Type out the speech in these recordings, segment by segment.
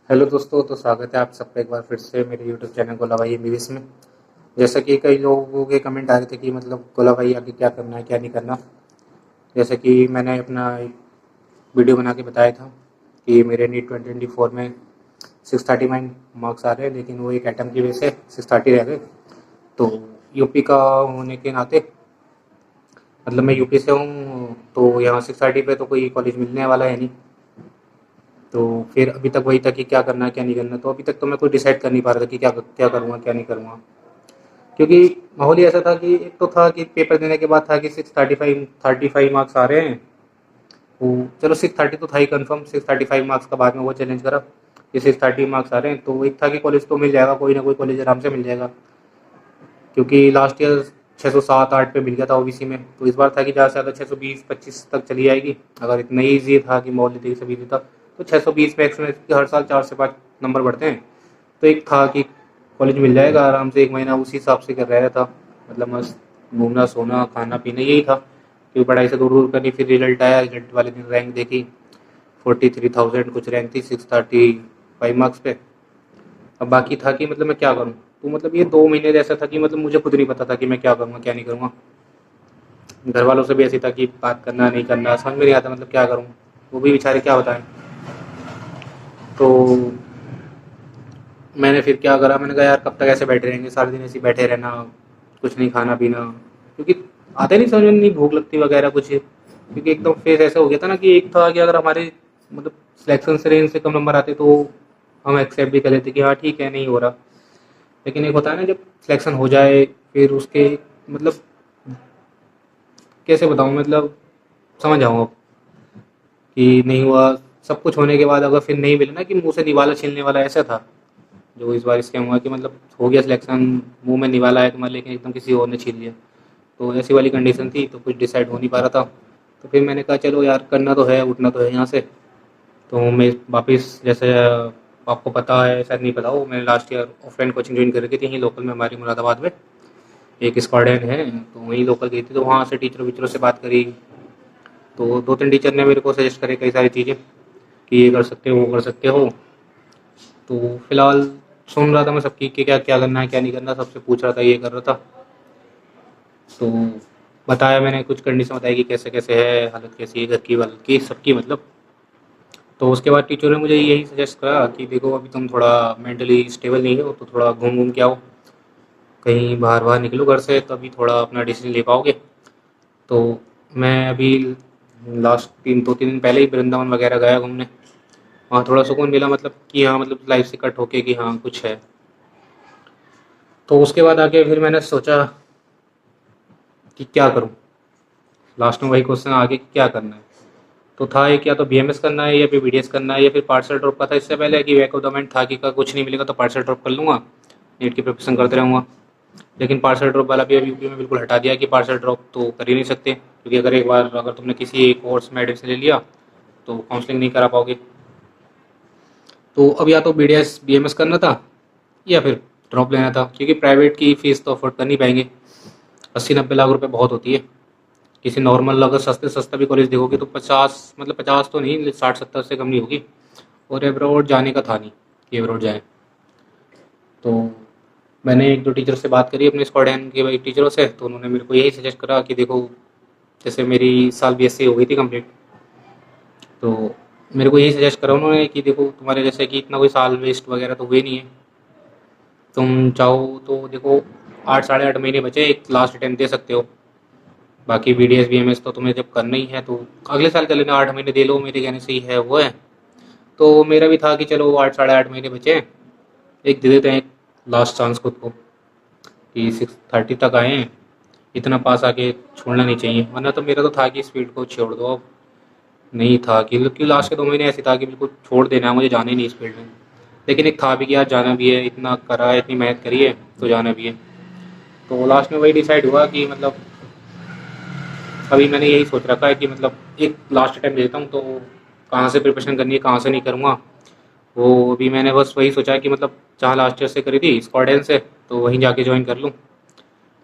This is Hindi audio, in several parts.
हेलो दोस्तों, तो स्वागत है आप सबका एक बार फिर से मेरे यूट्यूब चैनल गोला भाई एमबीबीएस में। जैसा कि कई लोगों के कमेंट आ रहे थे कि मतलब गोला भाई आगे क्या करना है क्या नहीं करना। जैसे कि मैंने अपना एक वीडियो बना के बताया था कि मेरे नीट 2024 में 639 मार्क्स आ रहे हैं, लेकिन वो एक एटम की वजह से 630 रह गए। तो यूपी का होने के नाते, मतलब मैं यूपी से हूँ, तो यहाँ 630 पे तो कोई कॉलेज मिलने वाला है नहीं। तो फिर अभी तक वही था कि क्या करना है क्या नहीं करना। तो अभी तक तो मैं कुछ डिसाइड कर नहीं पा रहा था कि क्या क्या करूँगा क्या नहीं करूँगा, क्योंकि माहौल ही ऐसा था कि एक तो था कि पेपर देने के बाद था कि 635 मार्क्स आ रहे हैं। वो चलो 630 तो था ही कन्फर्म, 635 मार्क्स का बाद में वो चैलेंज करा कि 630 मार्क्स आ रहे हैं। तो एक था कि कॉलेज तो मिल जाएगा, कोई ना कोई कॉलेज आराम से मिल जाएगा, क्योंकि लास्ट ईयर 607-8 पे मिल गया था ओबीसी में। तो इस बार था कि ज़्यादा से ज़्यादा 620-25 तक चली जाएगी। अगर इतना ही ईजी था कि माहौल से भी था तो 620 पे एक्सपेक्ट कि हर साल 4 से 5 नंबर बढ़ते हैं। तो एक था कि कॉलेज मिल जाएगा आराम से, एक महीना उसी हिसाब से कर रहा था। मतलब मस्त घूमना सोना खाना पीना यही था, क्योंकि पढ़ाई से दूर दूर करनी। फिर रिजल्ट आया, रिजल्ट वाले दिन रैंक देखी, 43,000 कुछ रैंक थी 635 मार्क्स पे। अब बाकी था कि मतलब मैं क्या करूँ। तो मतलब ये 2 महीने ऐसा था कि मतलब मुझे खुद नहीं पता था कि मैं क्या करूँगा क्या नहीं करूँगा। घर वालों से भी ऐसी था कि बात करना नहीं करना समझ में नहीं आता, मतलब क्या करूँ। वो भी बेचारे क्या बताएं। तो मैंने फिर क्या करा, मैंने कहा यार कब तक ऐसे बैठे रहेंगे, सारे दिन ऐसे ही बैठे रहना, कुछ नहीं खाना पीना, क्योंकि आते नहीं समझ में, नहीं भूख लगती वगैरह कुछ। क्योंकि एकदम फेस ऐसा हो गया था ना कि एक था कि अगर हमारे मतलब सिलेक्शन से रेंज से कम नंबर आते तो हम एक्सेप्ट भी कर लेते कि हाँ ठीक है नहीं हो रहा। लेकिन एक होता है ना जब सिलेक्शन हो जाए फिर उसके मतलब कैसे बताऊँ, मतलब समझ जाऊँ आप कि नहीं हुआ। सब कुछ होने के बाद अगर फिर नहीं मिले ना, कि मुंह से निवाला छीलने वाला, ऐसा था जो इस बार स्कैम हुआ कि मतलब हो गया सिलेक्शन, मुंह में निवाला है तुम्हारे, लेकिन एकदम किसी और ने छीन लिया। तो ऐसी वाली कंडीशन थी, तो कुछ डिसाइड हो नहीं पा रहा था। तो फिर मैंने कहा चलो यार करना तो है, उठना तो है यहाँ से। तो मैं वापस जैसे आपको पता है शायद नहीं पता हो, मैंने last year offline coaching join कर रखी थी यहीं लोकल में हमारी मुरादाबाद में। एक स्क्वाडन है तो वहीं लोकल गई थी, तो वहाँ से टीचरों वीचरों से बात करी। तो 2-3 टीचर ने मेरे को सजेस्ट करे कई सारी चीज़ें कि ये कर सकते हो वो कर सकते हो। तो फिलहाल सुन रहा था मैं सबकी कि क्या क्या करना है क्या नहीं करना, सबसे पूछ रहा था ये कर रहा था। तो बताया मैंने, कुछ कंडीशन बताई कि कैसे कैसे है, हालत कैसी है घर की वालत की सबकी मतलब। तो उसके बाद टीचर ने मुझे यही सजेस्ट करा कि देखो अभी तुम थोड़ा मेंटली स्टेबल नहीं हो, तो थोड़ा घूम घूम के आओ, कहीं बाहर बाहर निकलो घर से, तभी थोड़ा अपना डिसीजन ले पाओगे। तो मैं अभी लास्ट 2-3 दिन पहले ही वृंदावन वगैरह गया घूमने। वहाँ थोड़ा सुकून मिला, मतलब कि हाँ मतलब लाइफ से कट होके कि हाँ कुछ है। तो उसके बाद आके फिर मैंने सोचा कि क्या करूँ। लास्ट में वही क्वेश्चन आगे कि क्या करना है। तो था एक, या तो बीएमएस करना है या फिर बीडीएस करना है या फिर पार्सल ड्रॉप का था इससे पहले कि बैक ऑफ द माइंड था कि का कुछ नहीं मिलेगा तो पार्सल ड्रॉप कर लूँगा, नीट की प्रिपरेशन करते रहूँगा। लेकिन पार्सल ड्रॉप वाला भी अभी यूपी में बिल्कुल हटा दिया कि पार्सल ड्रॉप तो कर ही नहीं सकते, क्योंकि अगर एक बार अगर तुमने किसी कोर्स में एडमिशन ले लिया तो काउंसलिंग नहीं करा पाओगे। तो अब या तो बीडीएस बीएमएस करना था या फिर ड्रॉप लेना था, क्योंकि प्राइवेट की फ़ीस तो अफोर्ड कर नहीं पाएंगे। 80-90 लाख रुपए बहुत होती है। किसी नॉर्मल अगर सस्ते सस्ता भी कॉलेज देखोगे तो 50, मतलब 50 तो नहीं, 60-70 से कम नहीं होगी। और एब्रॉड जाने का था नहीं कि एब्रॉड जाए। तो मैंने एक दो टीचर से बात करी अपने स्क्वाडन के भाई टीचरों से, तो उन्होंने मेरे को यही सजेस्ट करा कि देखो जैसे मेरी इस साल बीएससी हो गई थी कंप्लीट। तो मेरे को यही सजेस्ट करा उन्होंने कि देखो तुम्हारे जैसे कि इतना कोई साल वेस्ट वगैरह तो हुए नहीं है, तुम चाहो तो देखो 8 साढ़े 8 महीने बचे, एक लास्ट अटेम्प्ट दे सकते हो। बाकी बीडीएस बीएमएस तो तुम्हें जब करना ही है तो अगले साल कर लेना, 8 महीने दे लो, मेरे कहने से ही है वो है। तो मेरा भी था कि चलो 8 साढ़े 8 महीने बचे हैं, एक दे देते हैं एक लास्ट चांस खुद को, कि 630 तक आए हैं, इतना पास आके छोड़ना नहीं चाहिए। वरना तो मेरा तो था कि इस फील्ड को छोड़ दो अब। नहीं था कि लास्ट के 2 महीने ऐसे था कि बिल्कुल छोड़ देना है, मुझे जाना ही नहीं इस फील्ड में। लेकिन एक था भी कि यार जाना भी है, इतना करा है इतनी मेहनत करी है तो जाना भी है। तो लास्ट में वही डिसाइड हुआ कि मतलब अभी मैंने यही सोच रखा है कि मतलब एक लास्ट अटेम्प्ट देता हूँ, तो कहाँ से प्रिपरेशन करनी है कहाँ से नहीं करूँगा। वो अभी मैंने बस वही सोचा है कि मतलब जहाँ लास्ट ईयर से करी थी स्क्वाडन से, तो वहीं जाके ज्वाइन कर लूँ।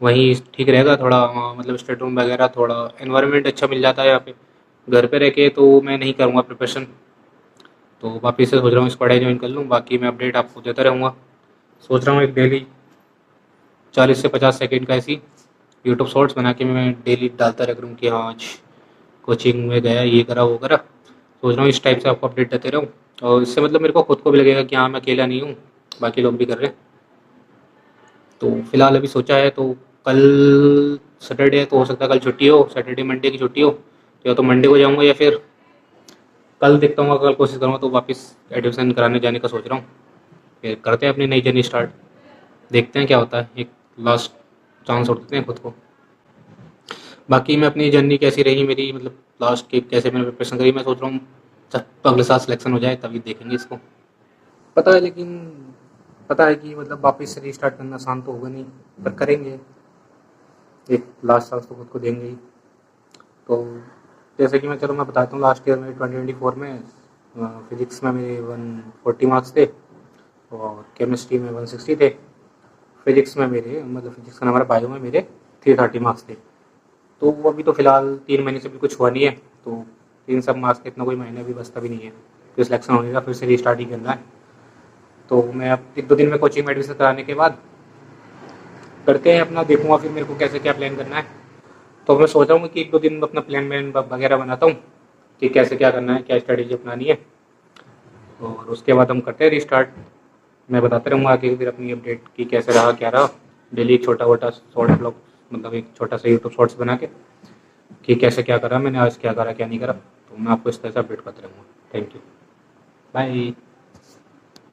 वहीं ठीक रहेगा थोड़ा, मतलब स्टडी रूम वगैरह थोड़ा एनवायरनमेंट अच्छा मिल जाता है यहाँ पे। घर पे रह के तो मैं नहीं करूँगा प्रिपरेशन। तो वापस से सोच रहा हूँ इस पढ़ाई ज्वाइन कर लूँ, बाकी मैं अपडेट आपको देता रहूँगा। सोच रहा हूँ एक डेली 40 से 50 सेकंड का ऐसी यूट्यूब शॉर्ट्स बना के मैं डेली डालता रह करूँ कि हाँ आज कोचिंग में गया, ये करा वो करा। सोच रहा हूँ इस टाइप से आपको अपडेट देते रहूँ, और इससे मतलब मेरे को खुद को भी लगेगा कि हाँ मैं अकेला नहीं हूँ, बाकी लोग भी कर रहे हैं। तो फिलहाल अभी सोचा है, तो कल सैटरडे है तो हो सकता है कल छुट्टी हो, सैटरडे मंडे की छुट्टी हो, तो या तो मंडे को जाऊँगा या फिर कल देखता हूँ, कल कोशिश करूँगा तो वापस एडमिशन कराने जाने का सोच रहा हूँ। फिर करते हैं अपनी नई जर्नी स्टार्ट, देखते हैं क्या होता है, एक लास्ट चांस और देते हैं खुद को। बाकी मैं अपनी जर्नी कैसी रही मेरी, मतलब लास्ट की कैसे मैंने प्रिपरेशन करी, मैं सोच रहा हूँ जब अगले साल सिलेक्शन हो जाए तभी देखेंगे इसको। पता है, लेकिन पता है कि मतलब वापस से रीस्टार्ट करना आसान तो होगा नहीं, पर करेंगे, एक लास्ट चांस तो खुद को देंगे ही। तो जैसे कि मैं बताता हूँ, लास्ट ईयर में 2024 में फिजिक्स में मेरे 140 मार्क्स थे और केमिस्ट्री में 160 थे। फिजिक्स में मेरे मतलब फिजिक्स का नंबर, बायो में मेरे 330 मार्क्स थे। तो वो अभी तो फिलहाल 3 महीने से भी कुछ हुआ नहीं है, तो इन सब मार्क्स का इतना कोई महीना भी बचता भी नहीं है, तो सिलेक्शन होने का फिर से रीस्टार्ट ही करना है। तो मैं अब 1-2 दिन में कोचिंग में एडमिशन कराने के बाद करते हैं अपना, देखूंगा फिर मेरे को कैसे क्या प्लान करना है। तो मैं सोच रहा हूँ कि 1-2 दिन में अपना प्लान वैन वगैरह बनाता हूँ कि कैसे क्या करना है, क्या स्ट्रेटेजी अपनानी है, और उसके बाद हम करते हैं रिस्टार्ट। मैं बताते रहूँगा आगे फिर अपनी अपडेट की कैसे रहा क्या रहा, डेली एक छोटा मोटा शॉर्ट ब्लॉग, मतलब एक छोटा सा यूट्यूब शॉर्ट्स बना के कि कैसे क्या करा मैंने, आज क्या करा क्या नहीं करा, तो मैं आपको इस तरह से अपडेट करते रहूँगा। Thank you, bye.